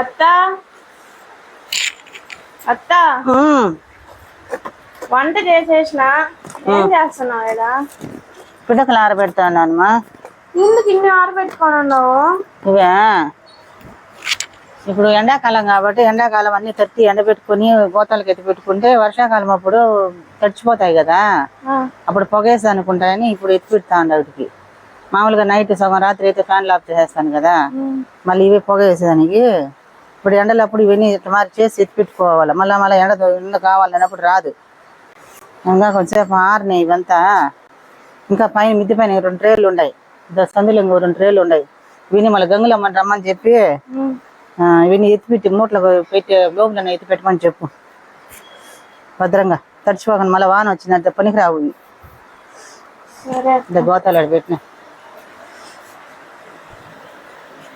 అత్త అత్త వంట చేసేసిన. ఏం చేస్తున్నావు ఇలా? పిడకలు ఆరబెడతానమ్మా. ఎందుకు ఇన్ని ఆరబెట్టుకొని ఉన్నావు? ఇవే ఇప్పుడు ఎండాకాలం కాబట్టి ఎండాకాలం అన్ని తట్టి ఎండబెట్టుకుని గోతాలకు ఎత్తి పెట్టుకుంటే వర్షాకాలం అప్పుడు తడిచిపోతాయి కదా, అప్పుడు పొగేసి అనుకుంటాయని ఇప్పుడు ఎత్తి పెడతా వాటికి. మామూలుగా నైట్ సగం రాత్రి అయితే ఫ్యాన్లు ఆఫ్ చేసేస్తాను కదా, మళ్ళీ ఇవే పొగ వేసేదానికి. ఇప్పుడు ఎండలప్పుడు ఇవన్నీ మరి చేసి ఎత్తి పెట్టుకోవాలి. మళ్ళీ ఎండ కావాలన్నప్పుడు రాదు. ఇంకా కొంచెంసేపు ఆరినాయి ఇవంతా. ఇంకా పైన మిద్ది పైన 2 ట్రేలు ఉన్నాయి, సందులో ఇంకో 2 ట్రేలు ఉన్నాయి. ఇవన్నీ మళ్ళీ గంగులమ్మని రమ్మని చెప్పి ఇవన్నీ ఎత్తిపెట్టి మూటలు పెట్టి గోగులను ఎత్తి పెట్టమని చెప్పు. భద్రంగా తడిచిపోకుండా మళ్ళీ వాన వచ్చిందంటే పనికి రావు. గోతాలు పెట్టినా.